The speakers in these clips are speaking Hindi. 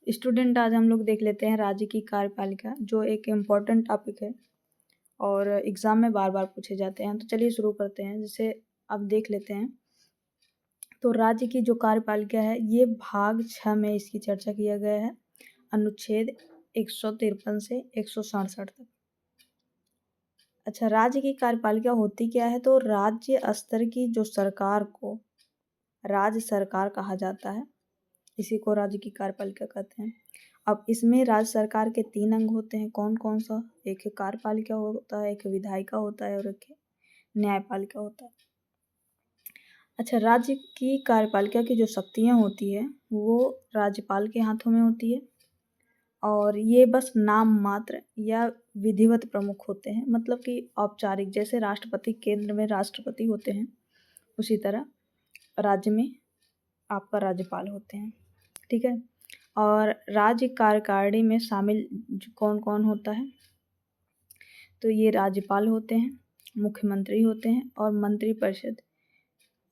स्टूडेंट, आज हम लोग देख लेते हैं राज्य की कार्यपालिका, जो एक इम्पॉर्टेंट टॉपिक है और एग्ज़ाम में बार बार पूछे जाते हैं। तो चलिए शुरू करते हैं। जैसे अब देख लेते हैं, तो राज्य की जो कार्यपालिका है, ये भाग 6 में इसकी चर्चा किया गया है, अनुच्छेद 153 से 167 तक। अच्छा, राज्य की कार्यपालिका होती क्या है? तो राज्य स्तर की जो सरकार को राज्य सरकार कहा जाता है, इसी को राज्य की कार्यपालिका कहते हैं। अब इसमें राज्य सरकार के 3 अंग होते हैं। कौन कौन सा? एक कार्यपालिका होता है, एक विधायिका होता है और एक न्यायपालिका होता है। अच्छा, राज्य की कार्यपालिका की जो शक्तियाँ होती है, वो राज्यपाल के हाथों में होती है और ये बस नाम मात्र या विधिवत प्रमुख होते हैं, मतलब कि औपचारिक। जैसे राष्ट्रपति केंद्र में राष्ट्रपति होते हैं, उसी तरह राज्य में आपका राज्यपाल होते हैं। ठीक है। और राज्य कार्यकारिणी में शामिल कौन कौन होता है? तो ये राज्यपाल होते हैं, मुख्यमंत्री होते हैं और मंत्रिपरिषद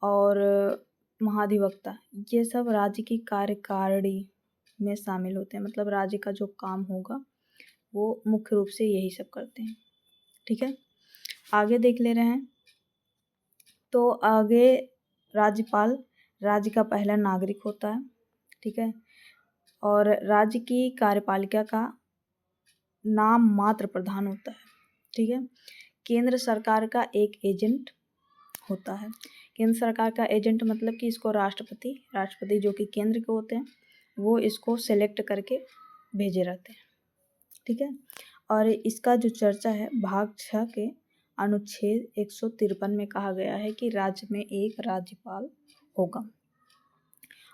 और महाधिवक्ता, ये सब राज्य की कार्यकारिणी में शामिल होते हैं। मतलब राज्य का जो काम होगा वो मुख्य रूप से यही सब करते हैं। ठीक है, आगे देख ले रहे हैं। तो आगे राज्यपाल राज्य का पहला नागरिक होता है। ठीक है, और राज्य की कार्यपालिका का नाम मात्र प्रधान होता है। ठीक है, केंद्र सरकार का एक एजेंट होता है। केंद्र सरकार का एजेंट मतलब कि इसको राष्ट्रपति जो कि केंद्र के होते हैं, वो इसको सेलेक्ट करके भेजे रहते हैं। ठीक है, और इसका जो चर्चा है भाग 6 के अनुच्छेद 153 में कहा गया है कि राज्य में एक राज्यपाल होगा।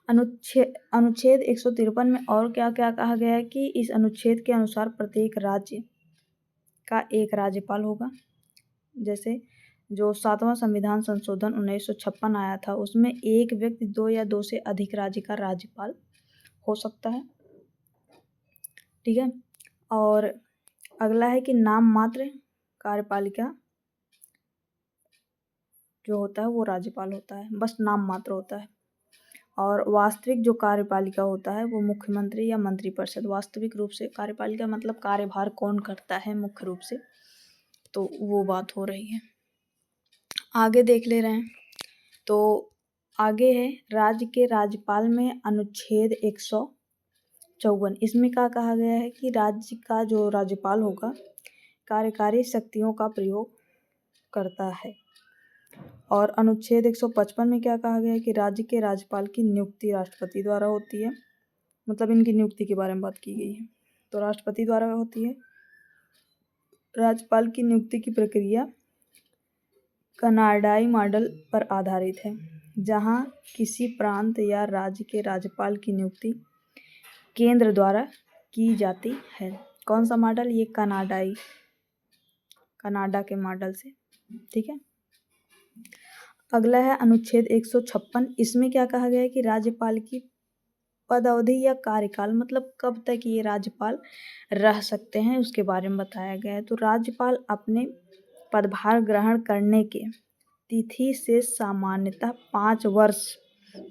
अनुच्छेद 153 में और क्या क्या कहा गया है कि इस अनुच्छेद के अनुसार प्रत्येक राज्य का एक राज्यपाल होगा। जैसे जो 7वां संविधान संशोधन 1956 आया था, उसमें एक व्यक्ति 2 या 2 से अधिक राज्य का राज्यपाल हो सकता है। ठीक है, और अगला है कि नाम मात्र कार्यपालिका जो होता है वो राज्यपाल होता है, बस नाम मात्र होता है। और वास्तविक जो कार्यपालिका होता है वो मुख्यमंत्री या मंत्रिपरिषद। वास्तविक रूप से कार्यपालिका मतलब कार्यभार कौन करता है मुख्य रूप से, तो वो बात हो रही है। आगे देख ले रहे हैं। तो आगे है राज्य के राज्यपाल में अनुच्छेद 154। इसमें क्या कहा गया है कि राज्य का जो राज्यपाल होगा कार्यकारी शक्तियों का प्रयोग करता है। और अनुच्छेद 155 में क्या कहा गया है कि राज्य के राज्यपाल की नियुक्ति राष्ट्रपति द्वारा होती है। मतलब इनकी नियुक्ति के बारे में बात की गई है, तो राष्ट्रपति द्वारा होती है। राज्यपाल की नियुक्ति की प्रक्रिया कनाडाई मॉडल पर आधारित है, जहां किसी प्रांत या राज्य के राज्यपाल की नियुक्ति केंद्र द्वारा की जाती है। कौन सा मॉडल? ये कनाडा के मॉडल से। ठीक है, अगला है अनुच्छेद 156। इसमें क्या कहा गया है कि राज्यपाल की पद अवधि या कार्यकाल, मतलब कब तक ये राज्यपाल रह सकते हैं, उसके बारे में बताया गया है। तो राज्यपाल अपने पदभार ग्रहण करने के तिथि से सामान्यतः 5 वर्ष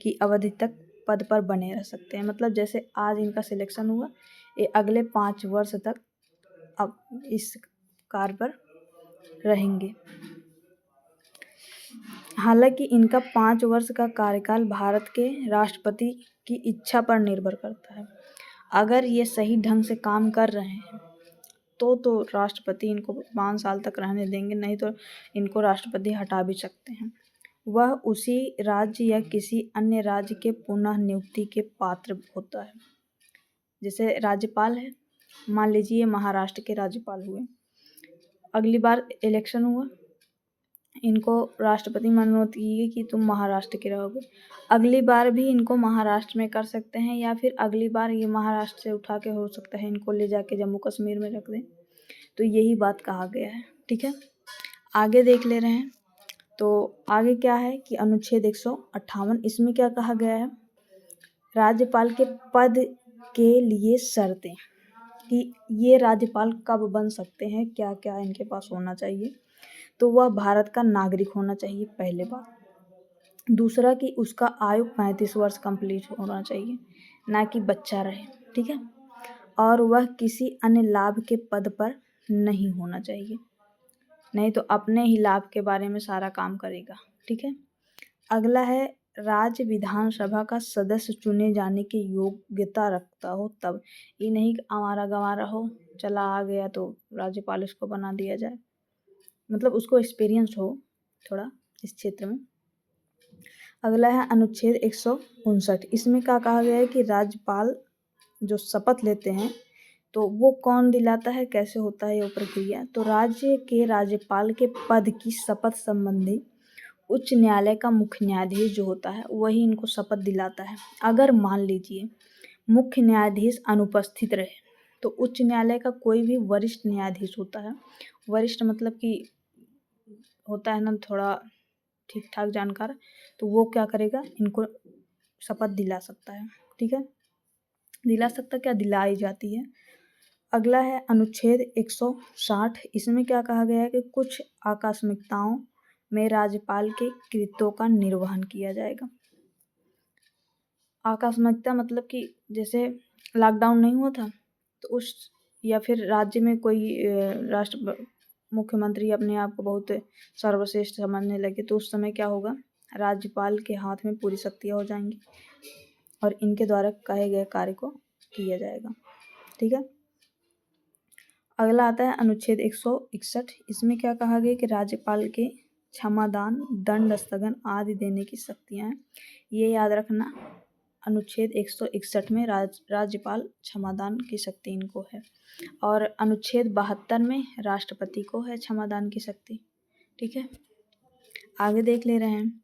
की अवधि तक पद पर बने रह सकते हैं। मतलब जैसे आज इनका सिलेक्शन हुआ, ये अगले 5 वर्ष तक अब इस कार्य पर रहेंगे। हालांकि इनका 5 वर्ष का कार्यकाल भारत के राष्ट्रपति की इच्छा पर निर्भर करता है। अगर ये सही ढंग से काम कर रहे हैं तो राष्ट्रपति इनको 5 साल तक रहने देंगे, नहीं तो इनको राष्ट्रपति हटा भी सकते हैं। वह उसी राज्य या किसी अन्य राज्य के पुनः नियुक्ति के पात्र होता है। जैसे राज्यपाल है, मान लीजिए महाराष्ट्र के राज्यपाल हुए, अगली बार इलेक्शन हुआ, इनको राष्ट्रपति मनोनीत की कि तुम महाराष्ट्र के रहोगे, अगली बार भी इनको महाराष्ट्र में कर सकते हैं, या फिर अगली बार ये महाराष्ट्र से उठा के हो सकता है इनको ले जाके जम्मू कश्मीर में रख दें। तो यही बात कहा गया है। ठीक है, आगे देख ले रहे हैं। तो आगे क्या है कि अनुच्छेद 158, इसमें क्या कहा गया है? राज्यपाल के पद के लिए शर्तें, कि ये राज्यपाल कब बन सकते हैं, क्या क्या इनके पास होना चाहिए। तो वह भारत का नागरिक होना चाहिए, पहले बात। दूसरा कि उसका आयु 35 वर्ष कंप्लीट होना चाहिए, ना कि बच्चा रहे। ठीक है, और वह किसी अन्य लाभ के पद पर नहीं होना चाहिए, नहीं तो अपने ही लाभ के बारे में सारा काम करेगा। ठीक है, अगला है राज्य विधानसभा का सदस्य चुने जाने की योग्यता रखता हो तब। ये नहीं कि आवारा गंवारा हो, चला आ गया तो राज्यपाल इसको बना दिया जाए, मतलब उसको एक्सपीरियंस हो थोड़ा इस क्षेत्र में। अगला है अनुच्छेद 159। इसमें क्या कहा गया है कि राज्यपाल जो शपथ लेते हैं तो वो कौन दिलाता है, कैसे होता है ये प्रक्रिया। तो राज्य के राज्यपाल के पद की शपथ संबंधी उच्च न्यायालय का मुख्य न्यायाधीश जो होता है वही इनको शपथ दिलाता है। अगर मान लीजिए मुख्य न्यायाधीश अनुपस्थित रहे तो उच्च न्यायालय का कोई भी वरिष्ठ न्यायाधीश होता है, वरिष्ठ मतलब कि होता है ना थोड़ा ठीक ठाक जानकार, तो वो क्या करेगा, इनको शपथ दिला सकता है। ठीक है, दिला सकता क्या, दिलाई जाती है। अगला है अनुच्छेद 160। इसमें क्या कहा गया है कि कुछ आकस्मिकताओं में राज्यपाल के कृत्यों का निर्वहन किया जाएगा। आकस्मिकता मतलब कि जैसे लॉकडाउन नहीं हुआ था तो उस, या फिर राज्य में कोई मुख्यमंत्री अपने आप को बहुत सर्वश्रेष्ठ समझने लगे तो उस समय क्या होगा, राज्यपाल के हाथ में पूरी शक्तियाँ हो जाएंगी और इनके द्वारा कहे गए कार्य को किया जाएगा। ठीक है, अगला आता है अनुच्छेद 161। इसमें क्या कहा गया कि राज्यपाल के क्षमादान, दंड स्थगन आदि देने की शक्तियाँ हैं। ये याद रखना, अनुच्छेद 161 में राज्यपाल क्षमादान की शक्ति इनको है, और अनुच्छेद 72 में राष्ट्रपति को है क्षमादान की शक्ति। ठीक है, आगे देख ले रहे हैं।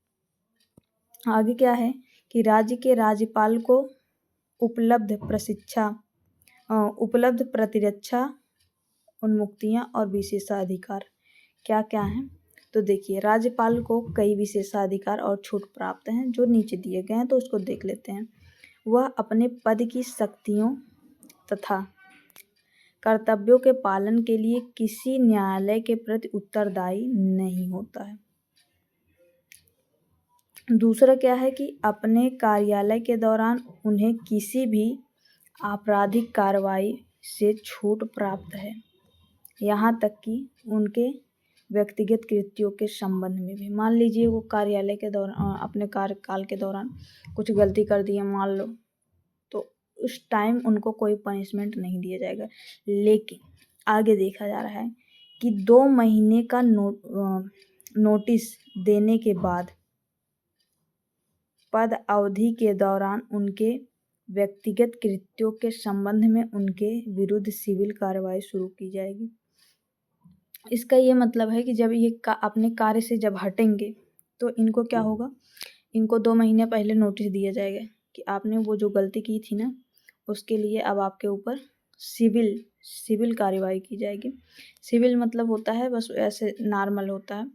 आगे क्या है कि राज्य के राज्यपाल को उपलब्ध प्रतिरक्षा, उन्मुक्तियां और विशेषाधिकार क्या क्या हैं। तो देखिए राज्यपाल को कई विशेषाधिकार और छूट प्राप्त हैं जो नीचे दिए गए हैं, तो उसको देख लेते हैं। वह अपने पद की शक्तियों तथा कर्तव्यों के पालन के लिए किसी न्यायालय के प्रति उत्तरदायी नहीं होता है। दूसरा क्या है कि अपने कार्यालय के दौरान उन्हें किसी भी आपराधिक कार्रवाई से छूट प्राप्त है, यहाँ तक कि उनके व्यक्तिगत कृत्यों के संबंध में भी। मान लीजिए वो कार्यालय के दौरान अपने कार्यकाल के दौरान कुछ गलती कर दिए मान लो, तो उस टाइम उनको कोई पनिशमेंट नहीं दिया जाएगा। लेकिन आगे देखा जा रहा है कि 2 महीने का नोटिस देने के बाद पद अवधि के दौरान उनके व्यक्तिगत कृत्यों के संबंध में उनके विरुद्ध सिविल कार्रवाई शुरू की जाएगी। इसका ये मतलब है कि जब ये अपने कार्य से जब हटेंगे तो इनको क्या होगा, इनको 2 महीने पहले नोटिस दिया जाएगा कि आपने वो जो गलती की थी ना उसके लिए अब आपके ऊपर सिविल कार्रवाई की जाएगी। सिविल मतलब होता है बस ऐसे नॉर्मल होता है,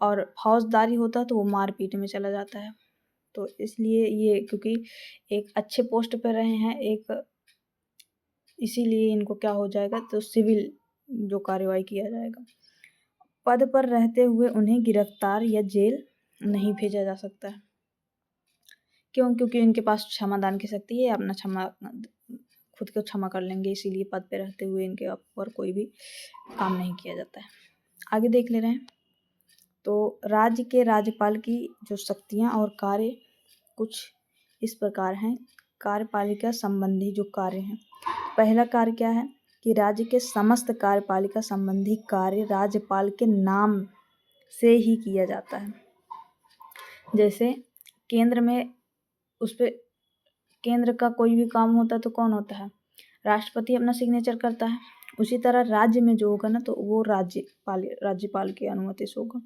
और फौजदारी होता है तो वो मारपीट में चला जाता है। तो इसलिए ये क्योंकि एक अच्छे पोस्ट पर रहे हैं एक, इसीलिए इनको क्या हो जाएगा, तो सिविल जो कार्रवाई किया जाएगा। पद पर रहते हुए उन्हें गिरफ्तार या जेल नहीं भेजा जा सकता है। क्यों, क्योंकि इनके पास क्षमादान की शक्ति है, अपना खुद को क्षमा कर लेंगे, इसीलिए पद पे रहते हुए इनके ऊपर कोई भी काम नहीं किया जाता है। आगे देख ले रहे हैं। तो राज्य के राज्यपाल की जो शक्तियाँ और कार्य कुछ इस प्रकार हैं। कार्यपालिका संबंधी जो कार्य हैं, पहला कार्य क्या है कि राज्य के समस्त कार्यपालिका संबंधी कार्य राज्यपाल के नाम से ही किया जाता है। जैसे केंद्र में उस पर केंद्र का कोई भी काम होता है तो कौन होता है, राष्ट्रपति अपना सिग्नेचर करता है। उसी तरह राज्य में जो होगा ना तो वो राज्यपाल की अनुमति से होगा।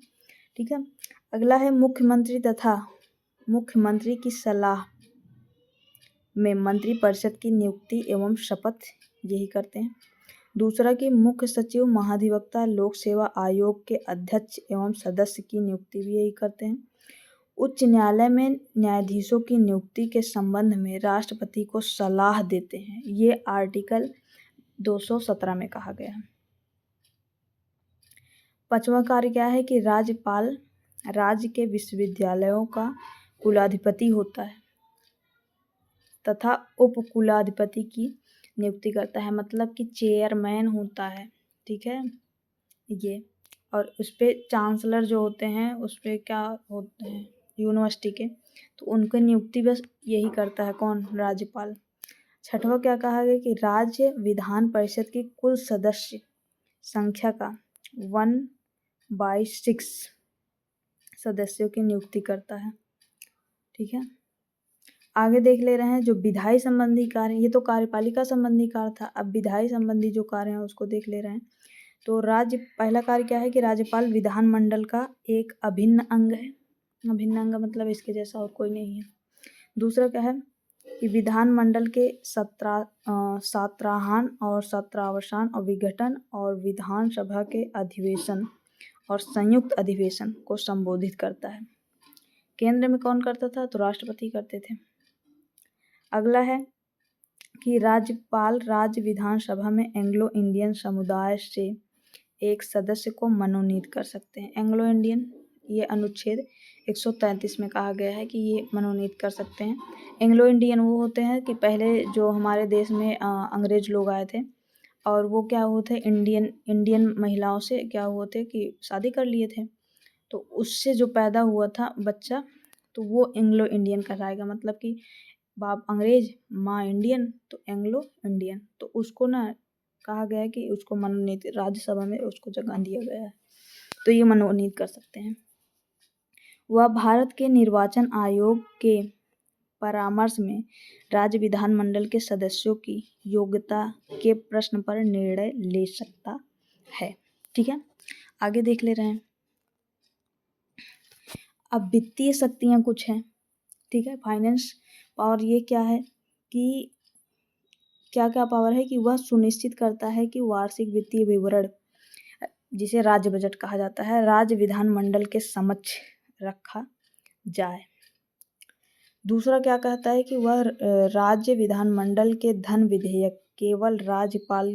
ठीक है, अगला है मुख्यमंत्री तथा मुख्यमंत्री की सलाह में मंत्रिपरिषद की नियुक्ति एवं शपथ यही करते हैं। दूसरा कि मुख्य सचिव महाधिवक्ता लोक सेवा आयोग के अध्यक्ष एवं सदस्य की नियुक्ति भी यही करते हैं। उच्च न्यायालय में न्यायाधीशों की नियुक्ति के संबंध में राष्ट्रपति को सलाह देते हैं, ये आर्टिकल 217 में कहा गया है। पांचवा कार्य क्या है कि राज्यपाल राज्य के विश्वविद्यालयों का कुलाधिपति होता है तथा उप कुलाधिपति की नियुक्ति करता है, मतलब कि चेयरमैन होता है, ठीक है ये। और उस पे चांसलर जो होते हैं उस पे क्या होते हैं यूनिवर्सिटी के, तो उनको नियुक्ति बस यही करता है, कौन, राज्यपाल। छठवां क्या कहा गया कि राज्य विधान परिषद की कुल सदस्य संख्या का 1/6 सदस्यों की नियुक्ति करता है, ठीक है। आगे देख ले रहे हैं जो विधायी संबंधी कार्य, ये तो कार्यपालिका संबंधी कार्य था, अब विधायी संबंधी जो कार्य हैं उसको देख ले रहे हैं। तो पहला कार्य क्या है कि राज्यपाल विधानमंडल का एक अभिन्न अंग है, अभिन्न अंग मतलब इसके जैसा और कोई नहीं है। दूसरा क्या है कि विधानमंडल के सत्राहन और सत्रावसान और विघटन और विधानसभा के अधिवेशन और संयुक्त अधिवेशन को संबोधित करता है। केंद्र में कौन करता था, तो राष्ट्रपति करते थे। अगला है कि राज्यपाल राज्य विधानसभा में एंग्लो इंडियन समुदाय से एक सदस्य को मनोनीत कर सकते हैं। एंग्लो इंडियन, ये अनुच्छेद 133 में कहा गया है कि ये मनोनीत कर सकते हैं। एंग्लो इंडियन वो होते हैं कि पहले जो हमारे देश में अंग्रेज लोग आए थे और वो क्या हुए थे, इंडियन महिलाओं से क्या हुए थे कि शादी कर लिए थे, तो उससे जो पैदा हुआ था बच्चा, तो वो एंग्लो इंडियन कहलाएगा। मतलब कि बाप अंग्रेज माँ इंडियन, तो एंग्लो इंडियन। तो उसको ना कहा गया है कि उसको मनोनीत, राज्यसभा में उसको जगह दिया गया है, तो ये मनोनीत कर सकते हैं। वह भारत के निर्वाचन आयोग के परामर्श में राज्य विधानमंडल के सदस्यों की योग्यता के प्रश्न पर निर्णय ले सकता है, ठीक है। आगे देख ले रहे हैं। अब वित्तीय शक्तियाँ कुछ हैं, ठीक है, फाइनेंस पावर। ये क्या है कि क्या क्या पावर है कि वह सुनिश्चित करता है कि वार्षिक वित्तीय विवरण, जिसे राज्य बजट कहा जाता है, राज्य विधानमंडल के समक्ष रखा जाए। दूसरा क्या कहता है कि वह राज्य विधानमंडल के धन विधेयक केवल राज्यपाल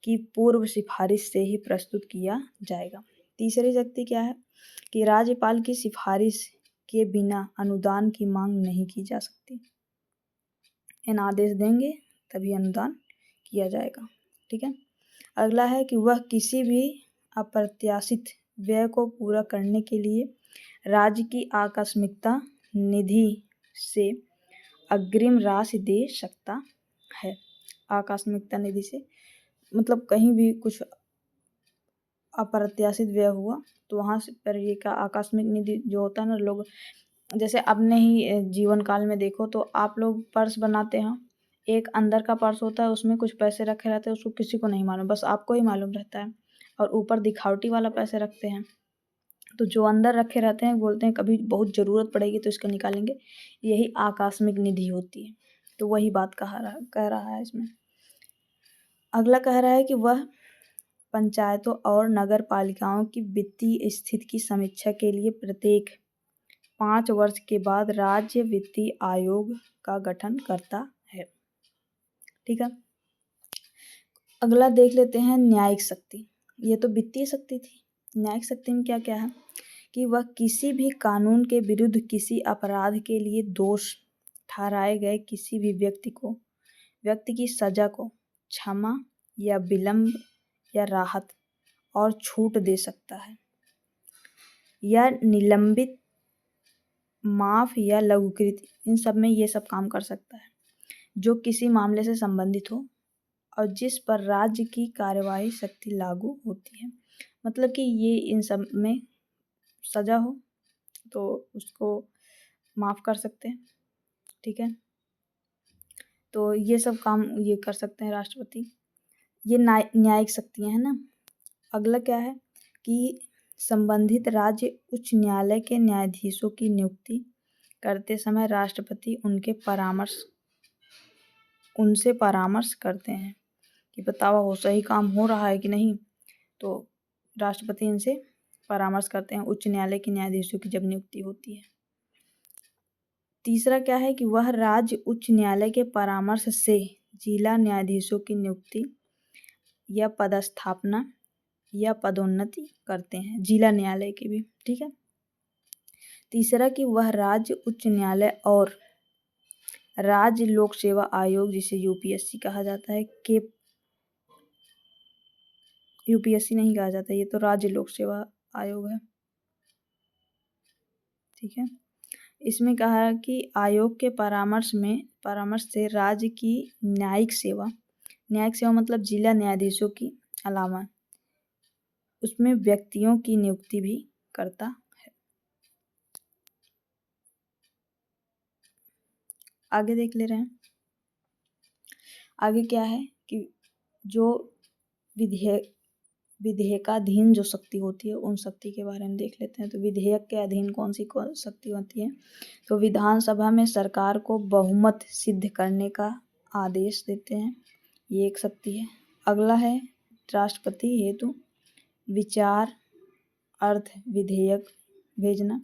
की पूर्व सिफारिश से ही प्रस्तुत किया जाएगा। तीसरी शक्ति क्या है कि राज्यपाल की सिफारिश के बिना अनुदान की मांग नहीं की जा सकती। इन आदेश देंगे तभी अनुदान किया जाएगा, ठीक है। अगला है कि वह किसी भी अप्रत्याशित व्यय को पूरा करने के लिए राज्य की आकस्मिकता निधि से अग्रिम राशि दे सकता है। आकस्मिकता निधि से मतलब कहीं भी कुछ अप्रत्याशित व्यय हुआ तो वहाँ से पर ये का आकस्मिक निधि जो होता है ना, लोग जैसे अपने ही जीवन काल में देखो तो आप लोग पर्स बनाते हैं, एक अंदर का पर्स होता है उसमें कुछ पैसे रखे रहते हैं, उसको किसी को नहीं मालूम, बस आपको ही मालूम रहता है, और ऊपर दिखावटी वाला पैसे रखते हैं। तो जो अंदर रखे रहते हैं बोलते हैं कभी बहुत ज़रूरत पड़ेगी तो इसको निकालेंगे, यही आकस्मिक निधि होती है। तो वही बात कह रहा है इसमें। अगला कह रहा है कि वह पंचायतों और नगर पालिकाओं की वित्तीय स्थिति की समीक्षा के लिए प्रत्येक 5 वर्ष के बाद राज्य वित्तीय आयोग का गठन करता है, ठीक है। अगला देख लेते हैं न्यायिक शक्ति। ये तो वित्तीय शक्ति थी। न्यायिक शक्ति में क्या क्या है कि वह किसी भी कानून के विरुद्ध किसी अपराध के लिए दोष ठहराए गए किसी भी व्यक्ति की सजा को क्षमा या विलंब या राहत और छूट दे सकता है, या निलंबित, माफ या लघुकृत, इन सब में ये सब काम कर सकता है जो किसी मामले से संबंधित हो और जिस पर राज्य की कार्यवाही शक्ति लागू होती है। मतलब कि ये इन सब में सजा हो तो उसको माफ़ कर सकते हैं, ठीक है। तो ये सब काम ये कर सकते हैं राष्ट्रपति। ये न्यायिक शक्तियाँ हैं ना। अगला क्या है कि संबंधित राज्य उच्च न्यायालय के न्यायाधीशों की नियुक्ति करते समय राष्ट्रपति उनसे परामर्श करते हैं कि बताओ वो सही काम हो रहा है कि नहीं, तो राष्ट्रपति इनसे परामर्श करते हैं उच्च न्यायालय के न्यायाधीशों की जब नियुक्ति होती है। तीसरा क्या है कि वह राज्य उच्च न्यायालय के परामर्श से जिला न्यायाधीशों की नियुक्ति या पदस्थापना या पदोन्नति करते हैं, जिला न्यायालय की भी, ठीक है। तीसरा कि वह राज्य उच्च न्यायालय और राज्य लोक सेवा आयोग जिसे यूपीएससी कहा जाता है के यूपीएससी नहीं कहा जाता, ये तो राज्य लोक सेवा आयोग है। ठीक है, इसमें कहा है कि आयोग के परामर्श से राज्य की न्यायिक सेवा मतलब जिला न्यायाधीशों की अलावा उसमें व्यक्तियों की नियुक्ति भी करता है। आगे देख ले रहे हैं, आगे क्या है कि जो विधेयकाधीन जो शक्ति होती है उन शक्ति के बारे में देख लेते हैं। तो विधेयक के अधीन कौन सी शक्ति होती है? तो विधानसभा में सरकार को बहुमत सिद्ध करने का आदेश देते हैं, ये एक शक्ति है। अगला है राष्ट्रपति हेतु विचार अर्थ विधेयक भेजना,